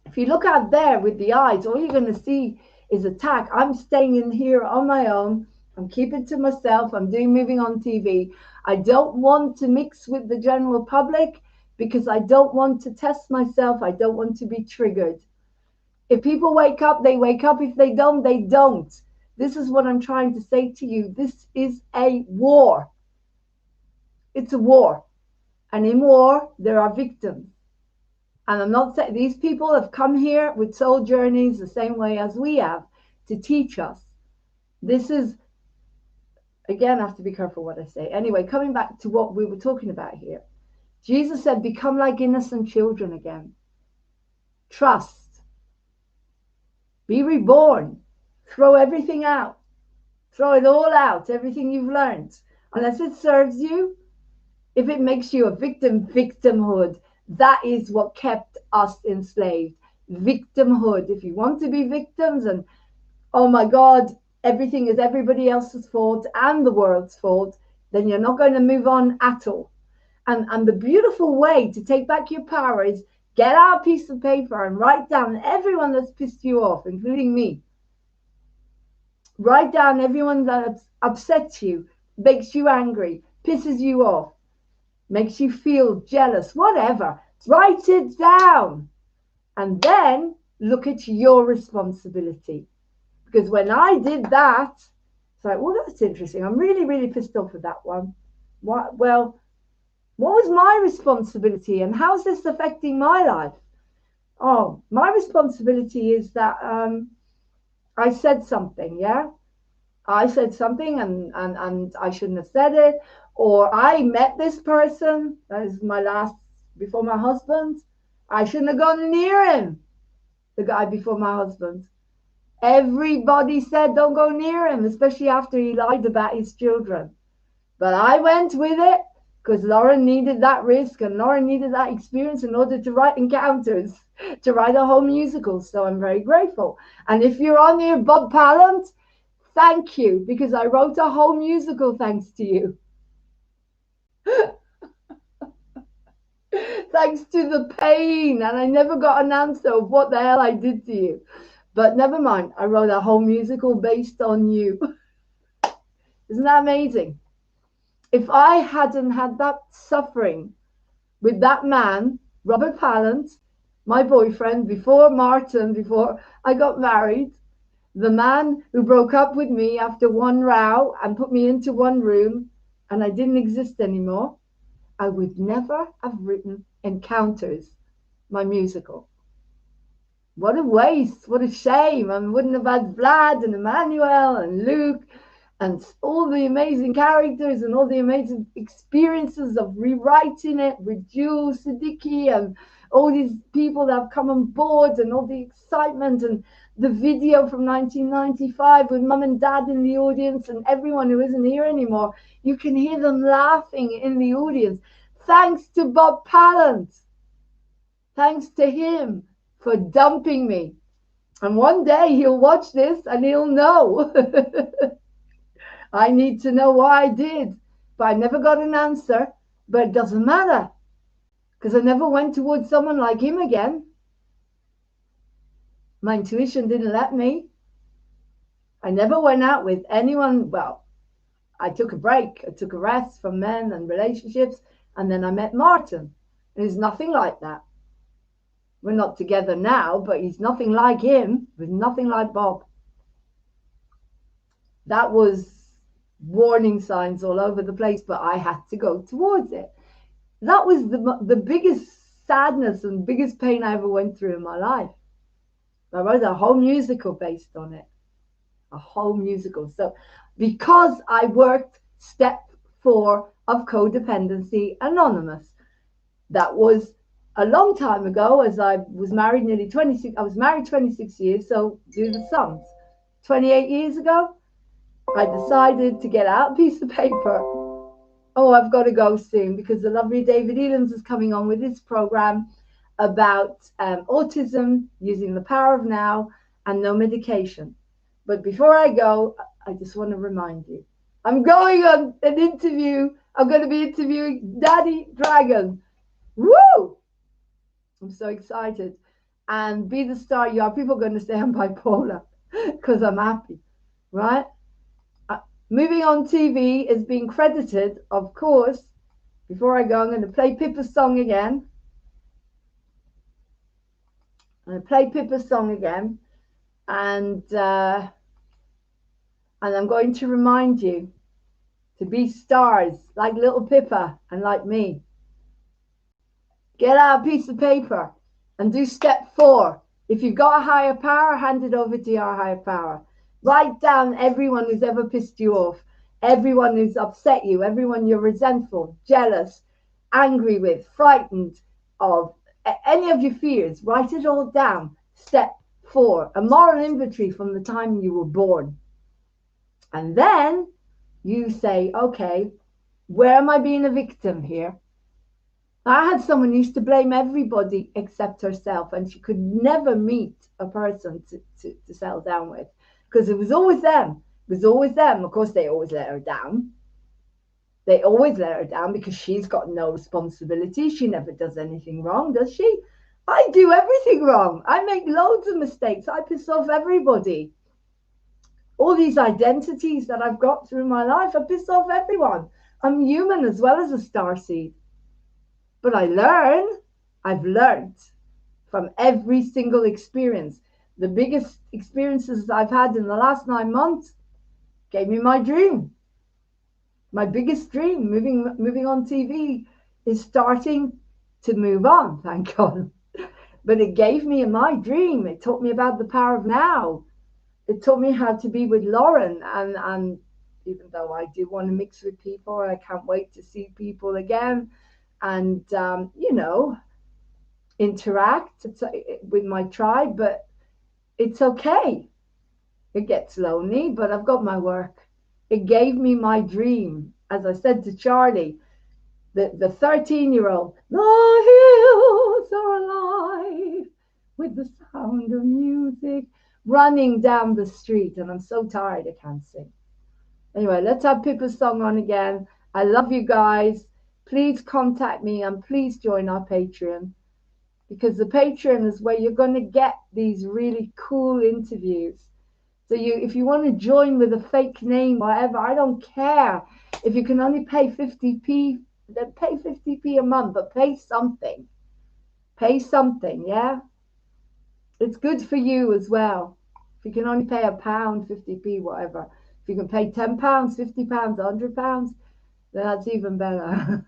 If you look out there with the eyes, all you're going to see is attack. I'm staying in here on my own. I'm keeping to myself. I'm doing moving on TV. I don't want to mix with the general public because I don't want to test myself. I don't want to be triggered. If people wake up, they wake up. If they don't, they don't. This is what I'm trying to say to you. This is a war. It's a war. And in war, there are victims. And I'm not saying these people have come here with soul journeys the same way as we have to teach us. This is, again, I have to be careful what I say. Anyway, coming back to what we were talking about here. Jesus said, become like innocent children again. Trust. Be reborn. Throw everything out. Throw it all out, everything you've learned. Unless it serves you, if it makes you a victim, victimhood. That is what kept us enslaved. Victimhood. If you want to be victims and, oh my God, everything is everybody else's fault and the world's fault, then you're not going to move on at all. And the beautiful way to take back your power is get out a piece of paper and write down everyone that's pissed you off, including me. Write down everyone that upsets you, makes you angry, pisses you off, makes you feel jealous, whatever. Write it down. And then look at your responsibility. Because when I did that, it's like, well, that's interesting. I'm really, really pissed off with that one. What was my responsibility and how's this affecting my life? Oh, my responsibility is that I said something, yeah? I said something and I shouldn't have said it. Or I met this person, that is my last, before my husband. I shouldn't have gone near him, the guy before my husband. Everybody said don't go near him, especially after he lied about his children. But I went with it because Lauren needed that risk and Lauren needed that experience in order to write Encounters, to write a whole musical. So I'm very grateful. And if you're on here, Bob Pallant, thank you, because I wrote a whole musical thanks to you. Thanks to the pain, and I never got an answer of what the hell I did to you. But never mind, I wrote a whole musical based on you. Isn't that amazing? If I hadn't had that suffering with that man, Robert Pallant, my boyfriend, before Martin, before I got married, the man who broke up with me after one row and put me into one room and I didn't exist anymore, I would never have written Encounters, my musical. What a waste, what a shame. I wouldn't have had Vlad and Emmanuel and Luke and all the amazing characters and all the amazing experiences of rewriting it with Jules Siddiqui and all these people that have come on board and all the excitement and the video from 1995 with mum and dad in the audience and everyone who isn't here anymore. You can hear them laughing in the audience. Thanks to Bob Pallant. Thanks to him for dumping me. And one day he'll watch this and he'll know. I need to know why I did. But I never got an answer. But it doesn't matter, because I never went towards someone like him again. My intuition didn't let me. I never went out with anyone. Well, I took a break. I took a rest from men and relationships. And then I met Martin. And he's nothing like that. We're not together now, but he's nothing like him. He's nothing like Bob. That was warning signs all over the place, but I had to go towards it. That was the biggest sadness and biggest pain I ever went through in my life. I wrote a whole musical based on it. A whole musical. So because I worked step 4 of Codependency Anonymous, that was a long time ago, as I was married nearly 26. I was married 26 years, so do the sums. 28 years ago, I decided to get out a piece of paper. Oh, I've got to go soon because the lovely David Elands is coming on with his program about autism, using the power of now and no medication. But before I go, I just want to remind you, I'm going on an interview. I'm going to be interviewing Daddy Dragon. Woo! I'm so excited. And Be the Star You Are. People are going to say I'm bipolar because I'm happy, right? Moving on TV is being credited, of course. Before I go, I'm going to play Pippa's song again. I'm going to play Pippa's song again. And I'm going to remind you to be stars like little Pippa and like me. Get out a piece of paper and do step 4. If you've got a higher power, hand it over to your higher power. Write down everyone who's ever pissed you off, everyone who's upset you, everyone you're resentful, jealous, angry with, frightened of, any of your fears. Write it all down. Step 4, a moral inventory from the time you were born. And then you say, okay, where am I being a victim here? I had someone who used to blame everybody except herself, and she could never meet a person to settle down with because it was always them. It was always them. Of course, they always let her down. They always let her down because she's got no responsibility. She never does anything wrong, does she? I do everything wrong. I make loads of mistakes. I piss off everybody. All these identities that I've got through my life, I piss off everyone. I'm human as well as a starseed. But I learn. I've learned from every single experience. The biggest experiences I've had in the last 9 months gave me my dream. My biggest dream, moving on TV, is starting to move on, thank God. But it gave me my dream. It taught me about the power of now. It taught me how to be with Lauren. And even though I do want to mix with people, I can't wait to see people again and, interact with my tribe. But it's okay. It gets lonely, but I've got my work. It gave me my dream. As I said to Charlie, the 13-year-old, the hills are alive with the sound of music, running down the street. And I'm so tired, I can't sing. Anyway, let's have Pippa's song on again. I love you guys. Please contact me and please join our Patreon, because the Patreon is where you're going to get these really cool interviews. So if you want to join with a fake name, whatever, I don't care. If you can only pay 50p, then pay 50p a month, but pay something. Pay something, yeah? It's good for you as well. If you can only pay £1, 50p, whatever. If you can pay £10, £50, £100, then that's even better.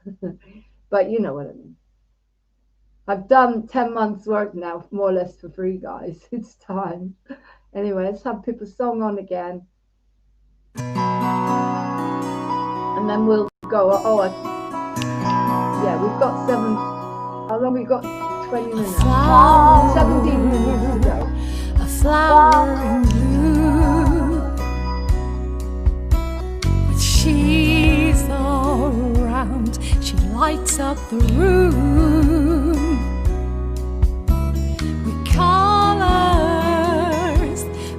But you know what I mean. I've done 10 months work now, more or less for free, guys. It's time. Anyway, let's have Pippa's song on again. And then we'll go. Yeah, we've got 7. How long we got? 20 minutes. 17 minutes to go. A flower in bloom, with she's all around, she lights up the room with colors.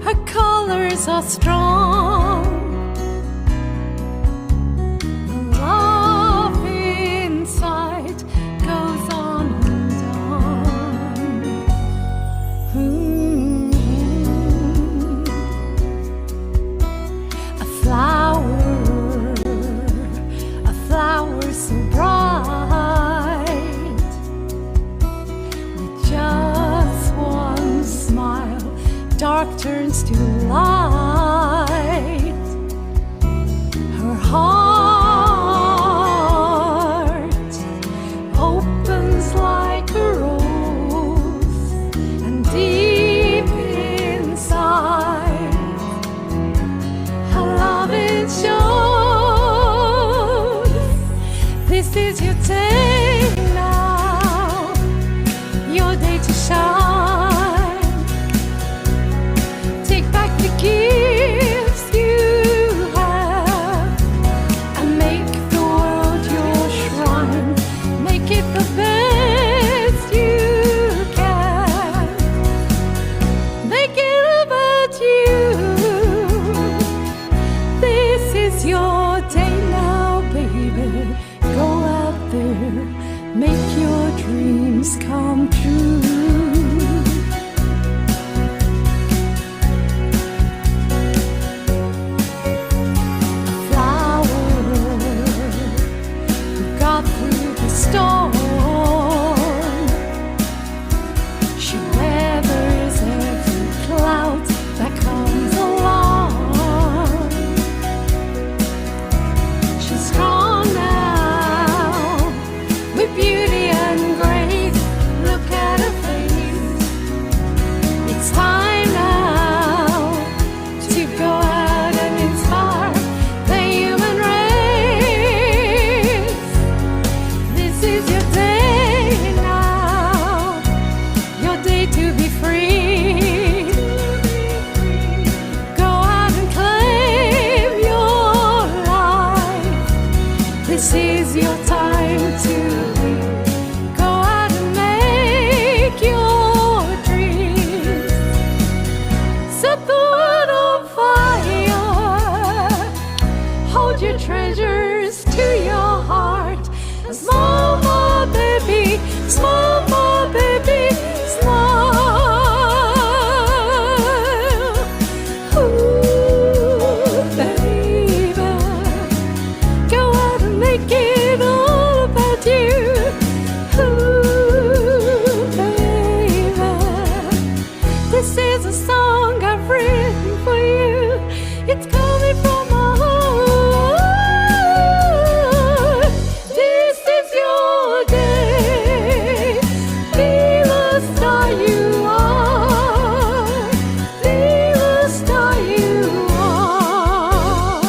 Her colors are strong. The love inside shine. Take back the gifts you have and make the world your shrine. Make it the best you can. Make it about you. This is your day now, baby. Go out there, make your dreams come true. Got through the storm. She weathers every cloud that comes along. She's strong now, with beauty and grace. Look at her face. It's time now to go out and inspire the human race. This is your day now, your day to be free. Go out and claim your life. This is your time to live. Go out and make your dreams. Set the world on fire. Hold your treasures to your heart. Smile, my baby, smile, my baby, smile. Ooh, baby, go out and make it all about you. Ooh, baby, this is a song I've written for you. It's coming from my heart. This is your day. Be the star you are. Be the star you are.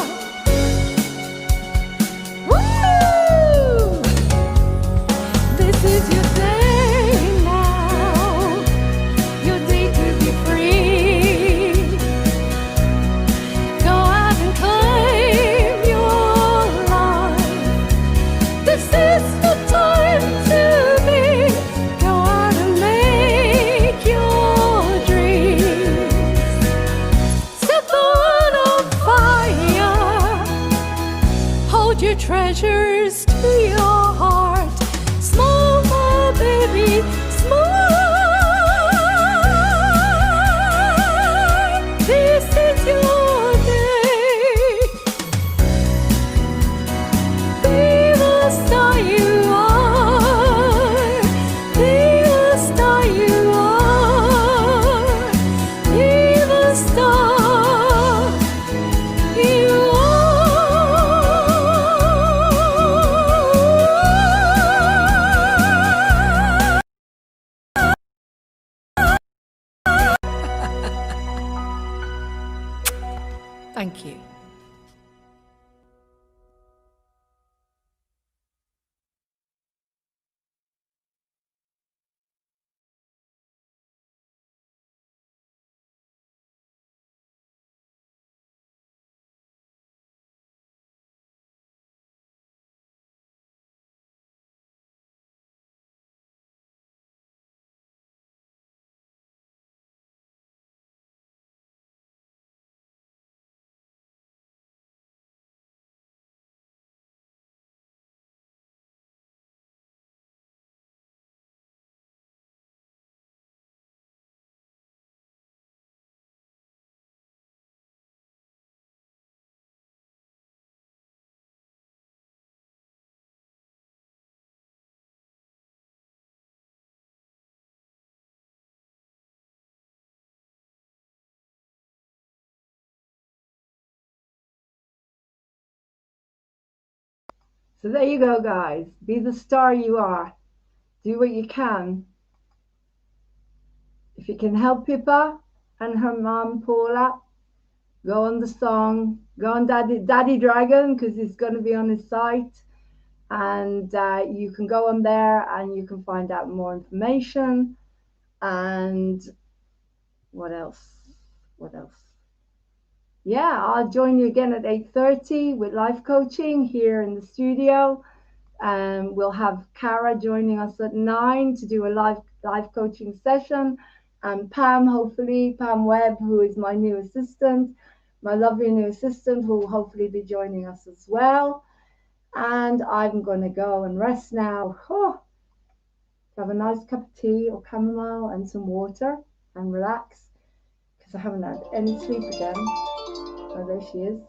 Woo! This is your day now, your day to be free. Go out and claim your life. This is the time to be. Go out and make your dreams. Set the world on fire. Hold your treasures to your heart. Smile, my baby, smile. This is your day. Be the star you are. Be the star you are. Be the star you are. Thank you. So there you go, guys. Be the star you are. Do what you can. If you can help Pippa and her mom Paula, go on the song, go on Daddy Dragon, because it's going to be on his site, and you can go on there and you can find out more information. And what else? What else? Yeah, I'll join you again at 8:30 with life coaching here in the studio. We'll have Cara joining us at 9 to do a live coaching session, and Pam, hopefully, Pam Webb, who is my new assistant, my lovely new assistant, who will hopefully be joining us as well. And I'm going to go and rest now. Oh, have a nice cup of tea or chamomile and some water and relax, because I haven't had any sleep again. Oh, there she is.